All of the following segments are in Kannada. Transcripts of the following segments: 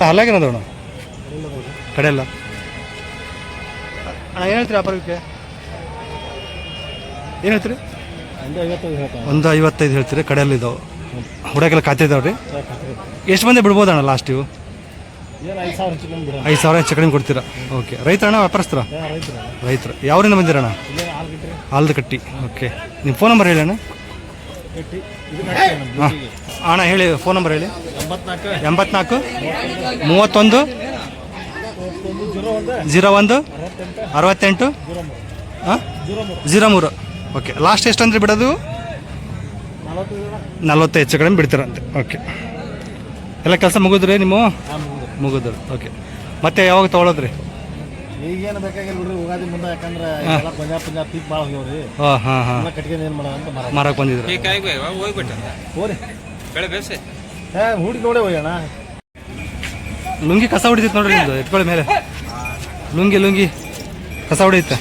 ಅಲ್ಲಾಗೇನದಣ್ಣ ಕಡೆ ಎಲ್ಲ ಅಣ್ಣ ಏನು ಹೇಳ್ತೀರಿ ವ್ಯಾಪಾರಕ್ಕೆ? ಏನು ಹೇಳ್ತೀರಿ? 155 ಹೇಳ್ತೀರಿ. ಕಡೆಯಲ್ಲಿ ಇದಾವೆ ಹುಡುಗೆಲ್ಲ ಖಾತೆ ಇದಾವೆ ರೀ. ಎಷ್ಟು ಮಂದಿ ಬಿಡ್ಬೋದಣ್ಣ ಲಾಸ್ಟ್ ಇವು? 5,000 ಹೆಚ್ಚು ಕಡಿಮೆ ಕೊಡ್ತೀರಾ? ಓಕೆ. ರೈತರಣ್ಣ ವ್ಯಾಪಾರಸ್ಥರ? ರೈತರು. ಯಾವರಿಂದ ಬಂದಿರಣ್ಣ? ಆಲ್ದಕಟ್ಟಿ. ಓಕೆ. ನಿಮ್ಮ ಫೋನ್ ನಂಬರ್ ಹೇಳಿ ಅಣ್ಣ. ಹಾಂ ಅಣ್ಣ ಹೇಳಿ ಫೋನ್ ನಂಬರ್ ಹೇಳಿ. 84 31 01 68 ಹಾಂ 03. ಓಕೆ. ಲಾಸ್ಟ್ ಎಷ್ಟು ಅಂದರೆ ಬಿಡೋದು? 40 ಹೆಚ್ಚು ಕಡಿಮೆ ಬಿಡ್ತೀರಂತೆ. ಓಕೆ. ಎಲ್ಲ ಕೆಲಸ ಮುಗಿದ್ರಿ ನಿಮ್ಮ? ಮುಗಿದ್ರು. ಓಕೆ. ಮತ್ತೆ ಯಾವಾಗ ತೊಗೊಳೋದ್ರಿ? ಈಗೇನು ಬೇಕಾಗಿಲ್ಲ ಬಿಡ್ರಿ, ಯುಗಾದಿ ಮುಂದೆ. ಯಾಕಂದ್ರೆ ಪಂಜಾಬ್ ಪೀಕ್ ಭಾಳ ಹೋಗ್ಯವ್ರಿ. ಹಾಂ ಹಾಂ ಹಾಂ. ಕಟ್ಕೊಂಡು ಏನು ಮಾಡೋಣ ಅಂತ ಮಾರಕ್ಕೆ ಬಂದಿದ್ರು. ಹುಡುಗಿ ನೋಡೇ ಹೋಗೋಣ. ಲುಂಗಿ ಕಸ ಹೊಡಿತೈತೆ ನೋಡ್ರಿ ನಿಮ್ದು. ಎತ್ಕೊಳ್ಳಿ ಮೇಲೆ ಲುಂಗಿ ಕಸ ಹೊಡಿಯುತ್ತೆ.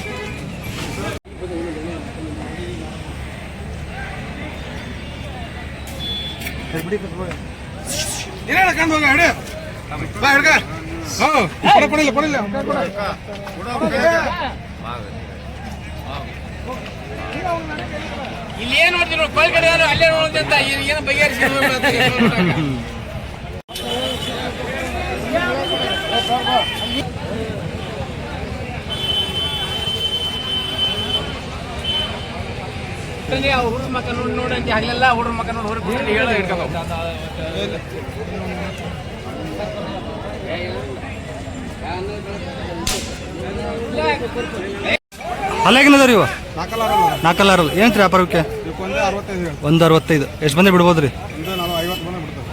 ಇಲ್ಲಿ ಏನ್ ನೋಡ್ತೀವಿ ಕೊಳಗಡೆ ಅಲ್ಲೇ ನೋಡಿದಂತ ಏನು ಬಗೆಹರಿಸಿ ಹುಡುಗ ಮಕ್ಕ ನೋಡಂತ ಹಗಲೆಲ್ಲ ಹುಡುಗ ಮಕ್ಕ ನೋಡಿ ಹೊರಗೆ ಹೇಳೋ ಹಿಡ್ಕೊಂಡು ಅಲ್ಲಾಗಿನದವ್ರಿ ಇವ? 4 ಏನಂತ್ರಿ ವ್ಯಾಪಾರಕ್ಕೆ? 165. ಎಷ್ಟು ಮಂದಿ ಬಿಡ್ಬೋದು ರೀ?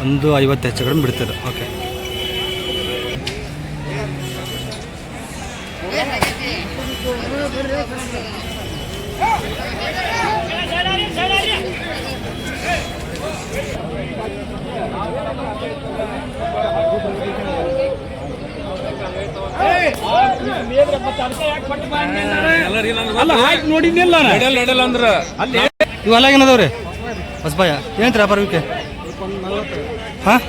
150 ಹೆಚ್ಚು ಕಡಿಮೆ ಬಿಡ್ತೀರ. ಓಕೆ. ಇವು ಅಲ್ಲಾಗಿನದವ್ರಿ ಹೊಸಬಾಯ? ಏನಂತ್ರಿ ವ್ಯಾಪಾರಕ್ಕೆ? ಹಾಂ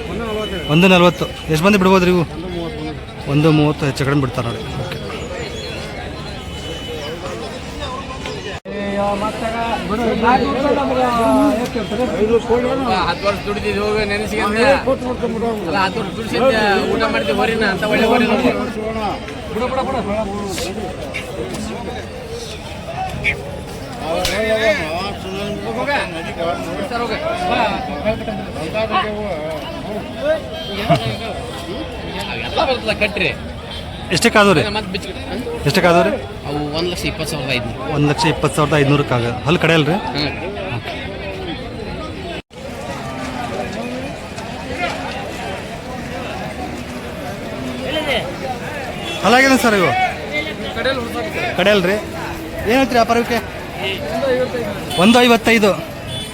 140. ಎಷ್ಟು ಮಂದಿ ಬಿಡ್ಬೋದ್ರಿ ಇವು? 130 ಹೆಚ್ಚು ಕಡಿಮೆ ಬಿಡ್ತಾರೆ ನೋಡಿ. ಓಕೆ. ಹತ್ತು ವರ್ಷ ದುಡಿದಿದ್ದು ಹೋಗಿ ನೆನೆಸಿಕೊಂಡು 10 ವರ್ಷ ದುಡಿಸಿ ಊಟ ಮಾಡ್ತೀವಿ ಹೊರಿನ ಅಂತ ಒಳ್ಳೆ ಹೊರಿ ನೋಡಿ. ಎಲ್ಲ ಬರ್ತದ ಕಟ್ರಿ. ಎಷ್ಟಕ್ಕಾದವ್ರಿ? ಎಷ್ಟಕ್ಕಾದವ್ರಿ? ಅವು 1,20,500. 1,20,500 ಅಲ್ಲಿ ಕಡೆ ಅಲ್ರಿ? ಅಲ್ಲಾಗಿದೆ ಸರ್ ಇವು ಕಡೆ ಅಲ್ರಿ? ಏನು ಹೇಳ್ತೀರಿ ವ್ಯಾಪಾರಕ್ಕೆ? 155.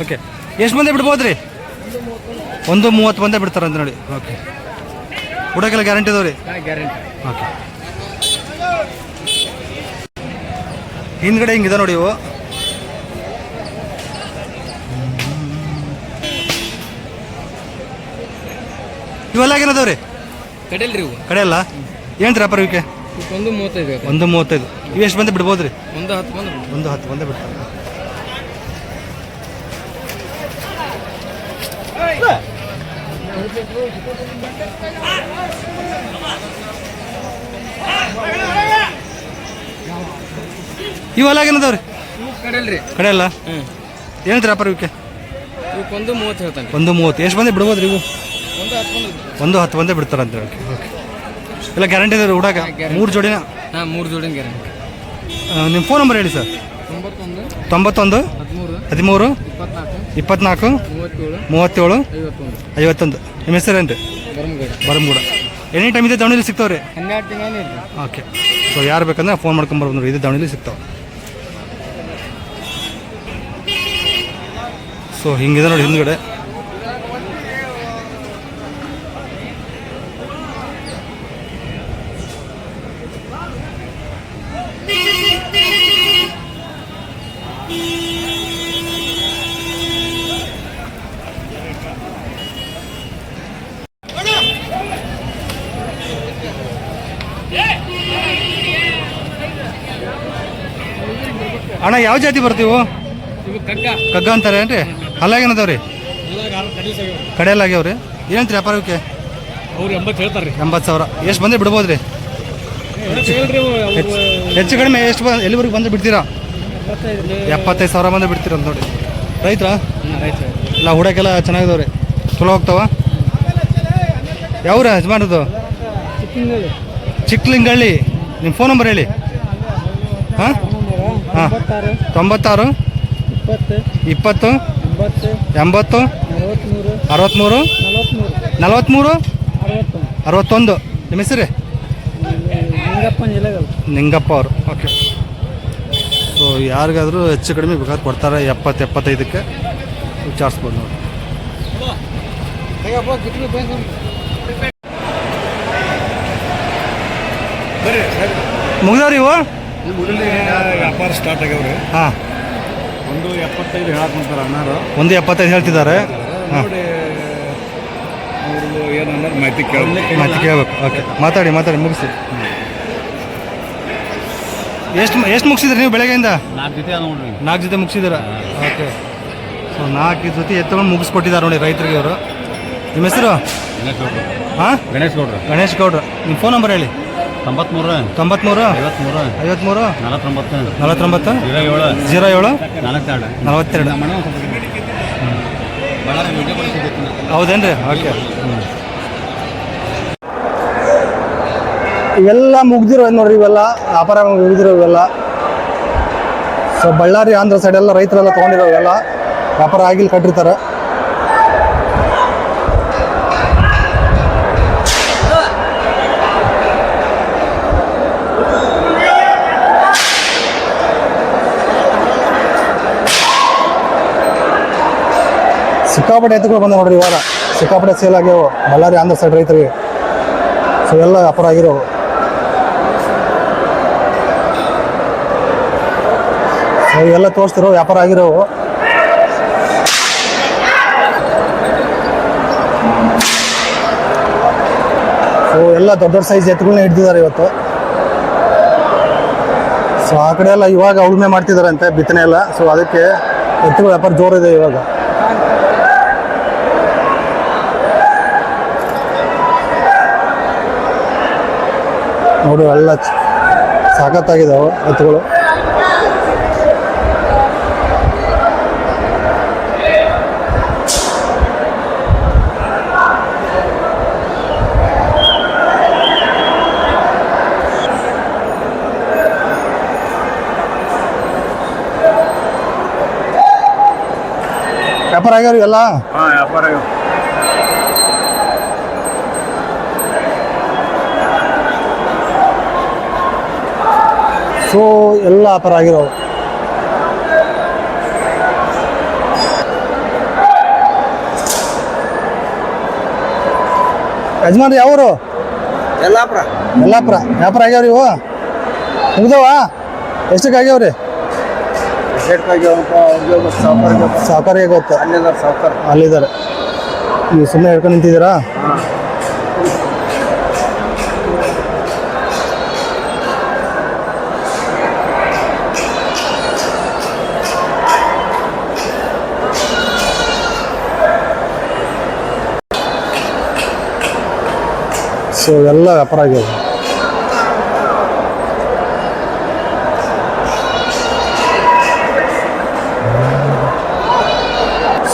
ಓಕೆ. ಎಷ್ಟು ಮಂದಿ ಬಿಡ್ಬೋದ್ರಿ? 130 ಮಂದಿ ಬಿಡ್ತಾರಂತ ನೋಡಿ. ಓಕೆ. ಹುಡುಗೆಲ್ಲ ಗ್ಯಾರಂಟಿ ಇದಾವ್ರಿ? ಓಕೆ. ಹಿಂದ್ಗಡೆ ಹಿಂಗಿದೆ ನೋಡಿ ಇವು. ಇವೆಲ್ಲ ಏನದವ್ರಿ? ಕಡೆಯಲ್ರಿ ಇವು? ಕಡೆ ಅಲ್ಲ. ಏನಂತ್ರಿ ವ್ಯಾಪಾರಕ್ಕೆ? 135. 130. ಇವು ಎಷ್ಟು ಮಂದಿ ಬಿಡ್ಬೋದ್ರಿ? 110 ಮಂದಿ ಬಿಡ್ತಾರೆ. ಇವೆಲ್ಲ ಏನದವ್ರಿ? ಕಡೆಯಲ್ರಿ? ಕಡೆ ಅಲ್ಲ. ಏನಂತ್ರಿ ವ್ಯಾಪಾರಕ್ಕೆ? 130 ಹೇಳ್ತಾನೆ. 130. ಎಷ್ಟು ಮಂದಿ ಬಿಡ್ಬೋದ್ರಿ ಇವು? 110 ಮಂದಿ ಬಿಡ್ತಾರಂತ ಹೇಳಿ. ಓಕೆ. ಎಲ್ಲ ಗ್ಯಾರಂಟಿ ಇದೆ ಹುಡುಗ? 3 ಜೋಡಿನ? ಹಾಂ 3 ಜೋಡಿನ ಗ್ಯಾರಂಟಿ. ನಿಮ್ಮ ಫೋನ್ ನಂಬರ್ ಹೇಳಿ ಸರ್. 91 13 24 37 51. ನಿಮ್ಮ ಹೆಸರೇನು ರೀ? ಬರಮಗೂಡ. ಎನಿ ಟೈಮ್ ಇದೆ ದಾವಣಿಲಿ ಸಿಗ್ತಾವ್ರಿ? 12 ತಿಂಗಳು. ಓಕೆ. ಸೊ ಯಾರು ಬೇಕಂದ್ರೆ ಫೋನ್ ಮಾಡ್ಕೊಂಬರ್ಬೋದು ನೋಡಿ. ಇದು ದಾವಣಿಲಿ ಸಿಗ್ತಾವೆ. ಸೊ ಹಿಂಗಿದೆ ನೋಡಿ ಹಿಂದ್ಗಡೆ. ಅಣ್ಣ ಯಾವ ಜಾತಿ ಬರ್ತೀವು? ಇವು ಕಗ್ಗ ಕಗ್ಗ ಅಂತಾರೆ ಏನ್ರಿ? ಅಲ್ಲಾಗೇನದವ್ರಿ? ಕಡೆಯಲ್ಲಾಗ್ಯಾವ್ರಿ. ಏನಂತೀರಿ ವ್ಯಾಪಾರಕ್ಕೆ? ಅವ್ರು 80 ಹೇಳ್ತಾರೆ. 80,000. ಎಷ್ಟು ಬಂದರೆ ಬಿಡ್ಬೋದ್ರಿ? ಹೆಚ್ಚು ಕಡಿಮೆ ಎಷ್ಟು ಎಲ್ಲಿವರೆಗೆ ಬಂದು ಬಿಡ್ತೀರಾ? 75,000 ಬಂದು ಬಿಡ್ತೀರ ನೋಡಿ. ರೈತರ ಇಲ್ಲ ಹುಡಕ್ಕೆಲ್ಲ ಚೆನ್ನಾಗಿದಾವ್ರಿ, ಚಲೋ ಹೋಗ್ತಾವ. ಯಾವ್ರ ಯಜಮಾನದು? ಚಿಕ್ಕಲಿಂಗಳ್ಳಿ. ನಿಮ್ಮ ಫೋನ್ ನಂಬರ್ ಹೇಳಿ. ಹಾಂ ಹಾಂ 96 20 80 63 43 61. ನಿಮ್ಮ ಹೆಸರು? ನಿಂಗಪ್ಪ ಅವರು. ಓಕೆ. ಸೊ ಯಾರಿಗಾದರೂ ಹೆಚ್ಚು ಕಡಿಮೆ ಬೇಕಾದ್ರೆ ಕೊಡ್ತಾರೆ. 70-75ಕ್ಕೆ ವಿಚಾರಿಸ್ಬೋದು ನೋಡಿ. ಮುಗಿದವ್ರಿ ಇವು? ವ್ಯಾಪಾರ ಸ್ಟಾರ್ಟ್ ಆಗ್ಯಾವ್ರಿ. ಹಾಂ, 1.75 ಹೇಳಕ್ಕೆ ಅಣ್ಣಾರು. 1.75 ಹೇಳ್ತಿದ್ದಾರೆ. ಹಾಂ, ನೋಡಿ ಅವ್ರದ್ದು ಏನಂದ್ರೆ ಮಾಹಿತಿ ಕೇಳಬೇಕು. ಓಕೆ, ಮಾತಾಡಿ ಮುಗಿಸಿ. ಎಷ್ಟು ಮುಗಿಸಿದ್ರಿ ನೀವು ಬೆಳಗ್ಗೆಯಿಂದ? 4 ಜೊತೆ ಮುಗಿಸಿದ್ದೀರ. ಓಕೆ. ಸೊ 4 ಜೊತೆ ಎತ್ತುಕೊಂಡು ಮುಗಿಸ್ಕೊಟ್ಟಿದ್ದಾರೆ ನೋಡಿ ರೈತರಿಗೆ ಅವರು. ನಿಮ್ಮ ಹೆಸರು? ಹಾಂ, ಗಣೇಶ್ ಗೌಡ್ರು. ನಿಮ್ಮ ಫೋನ್ ನಂಬರ್ ಹೇಳಿ. 93 53 53 49 07 42. ಹೌದೇನ್ರಿ? ಓಕೆ. ಇವೆಲ್ಲ ಮುಗ್ದಿರೋ ನೋಡ್ರಿ, ಇವೆಲ್ಲ ವ್ಯಾಪಾರ ಮುಗಿದಿರೋ ಇವೆಲ್ಲ. ಸೊ ಬಳ್ಳಾರಿ ಆಂಧ್ರ ಸೈಡ್ ಎಲ್ಲ ರೈತರೆಲ್ಲ ತೊಗೊಂಡಿರೋ ಇವೆಲ್ಲ ವ್ಯಾಪಾರ ಆಗಿಲ್ಲಿ ಕಟ್ಟಿರ್ತಾರೆ. ಸಿಕ್ಕಾಪಟ್ಟೆ ಎತ್ತುಗಳು ಬಂದ ನೋಡ್ರಿ ಇವಾಗ. ಸಿಕ್ಕಾಪಟ್ಟೆ ಸೇಲ್ ಆಗ್ಯಾವ ಬಳ್ಳಾರಿ ಆಂಧ್ರ ಸೈಡ್ ರೈತರಿಗೆ. ಸೊ ಎಲ್ಲ ವ್ಯಾಪಾರ ಆಗಿರೋವು. ಸೊ ಇವೆಲ್ಲ ತೋರಿಸ್ತಿರೋ ವ್ಯಾಪಾರ ಆಗಿರೋವು. ಸೊ ಎಲ್ಲ ದೊಡ್ಡ ಸೈಜ್ ಎತ್ತುಗಳನ್ನ ಹಿಡ್ದಿದ್ದಾರೆ ಇವತ್ತು. ಸೊ ಆ ಕಡೆ ಎಲ್ಲ ಇವಾಗ ಉಳುಮೆ ಮಾಡ್ತಿದ್ದಾರೆ ಅಂತೆ, ಬಿತ್ತನೆ ಎಲ್ಲ. ಸೊ ಅದಕ್ಕೆ ಎತ್ತುಗಳ ವ್ಯಾಪಾರ ಜೋರಿದೆ ಇವಾಗ. ನೋಡಿ ಎಲ್ಲ ಸಾಕತ್ತಾಗಿದ್ದಾವೆ ಎತ್ತುಗಳು. ವ್ಯಾಪಾರ ಆಗ್ಯಾವ ಎಲ್ಲ? ಹಾಂ, ವ್ಯಾಪಾರ ಆಗ್ಯಾವ. ಸೊ ಎಲ್ಲ ವ್ಯಾಪಾರ ಆಗಿರೋವು. ಯಜಮಾನ್ರಿ ಯಾವರು? ಯಲ್ಲಾಪುರ. ವ್ಯಾಪಾರ ಆಗ್ಯಾವ್ರಿ ಇವು? ಮುಗ್ದವ? ಎಷ್ಟಕ್ಕೆ ಆಗ್ಯಾವ್ರಿ? ಸಾವುಕಾರಿಗೆ ಗೊತ್ತು, ಅಲ್ಲಿದ್ದಾರೆ. ನೀವು ಸುಮ್ಮನೆ ಹೇಳ್ಕೊಂಡು ನಿಂತಿದ್ದೀರಾ? ಸೊ ಎಲ್ಲ ವ್ಯಾಪಾರ ಆಗ್ಯಾವ.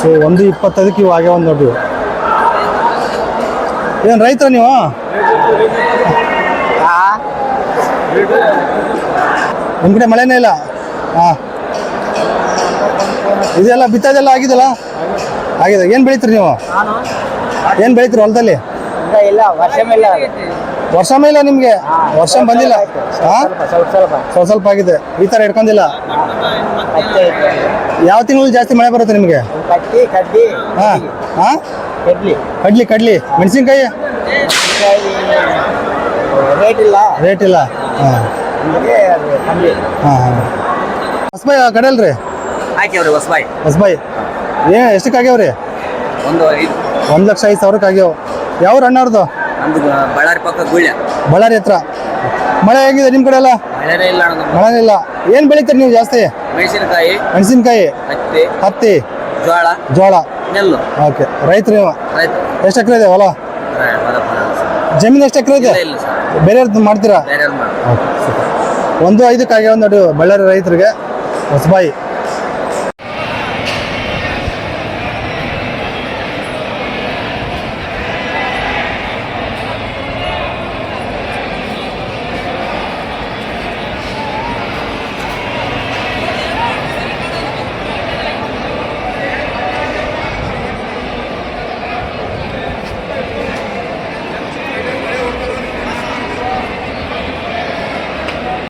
ಸೊ 1.25 ಇವು ಆಗ್ಯಾವ ನೋಡಿ. ಏನು ರೈತರ ನೀವು? ನಿಮ್ಮ ಕಡೆ ಮಳೆನೇ ಇಲ್ಲ? ಹಾಂ, ಇದೆಲ್ಲ ಬಿತ್ತದೆಲ್ಲ ಆಗಿದೆಲ್ಲ? ಆಗಿದೆ. ಏನು ಬೆಳಿತೀರಿ ನೀವು? ಏನು ಬೆಳಿತೀರಿ ಹೊಲದಲ್ಲಿ? ಇಲ್ಲ ವರ್ಷ ಮೇಲೆ ನಿಮಗೆ? ವರ್ಷ ಬಂದಿಲ್ಲ? ಹಾಂ, ಸ್ವಲ್ಪ ಆಗಿದೆ. ಈ ಥರ ಇಟ್ಕೊಂಡಿಲ್ಲ? ಯಾವ ತಿಂಗಳಲ್ಲಿ ಜಾಸ್ತಿ ಮಳೆ ಬರುತ್ತೆ ನಿಮಗೆ? ಹಾಂ ಹಾಂ, ಕಡ್ಲಿ ಮೆಣಸಿನ್ಕಾಯಿ ರೇಟ್ ಇಲ್ಲ. ಹಾಂ ಹಾಂ. ಹೊಸಬಾಯಿ ಕಡೆಯಲ್ರಿ? ಹಾಕ್ಯಾವ್ರಿ ಹೊಸಬಾಯಿ. ಏನು ಎಷ್ಟಕ್ಕೆ ಆಗ್ಯಾವ್ರಿ? 1,05,000 ಆಗ್ಯಾವ. ಯಾವ ಅಣ್ಣವ್ರದ್ದು? ಬಳ್ಳಾರಿ ಪಕ್ಕ ಗುಳ್ಳ. ಬಳ್ಳಾರಿ ಹತ್ರ. ಮಳೆ ಹೇಗಿದೆ ನಿಮ್ಮ ಕಡೆ ಎಲ್ಲ? ಮಳೆನೇ ಇಲ್ಲ. ಮಳೆನೇ ಇಲ್ಲ. ಏನು ಬೆಳಿತೀರಿ ನೀವು ಜಾಸ್ತಿ? ಮೆಣಸಿನಕಾಯಿ ಮೆಣಸಿನ್ಕಾಯಿ, ಹತ್ತಿ ಹತ್ತಿ, ಜೋಳ ಜೋಳ. ನೆಲ್ಲು ಓಕೆ, ರೈತರು ಇವ. ರೈತ ಎಷ್ಟು ಎಕರೆ ಇದೆ ಹೊಲ? ಜಮೀನು ಎಷ್ಟು ಎಕರೆ ಇದೆ? ಇಲ್ಲ ಸರ್ ಬೇರೆ ಮಾಡ್ತೀರಾ? ಬೇರೆ ಓಕೆ, ಸೂಪರ್. 1-5 ಆಗ್ಯಾವ ನೋಡಿ ಬಳ್ಳಾರಿ ರೈತರಿಗೆ ಹೊಸಬಾಯಿ.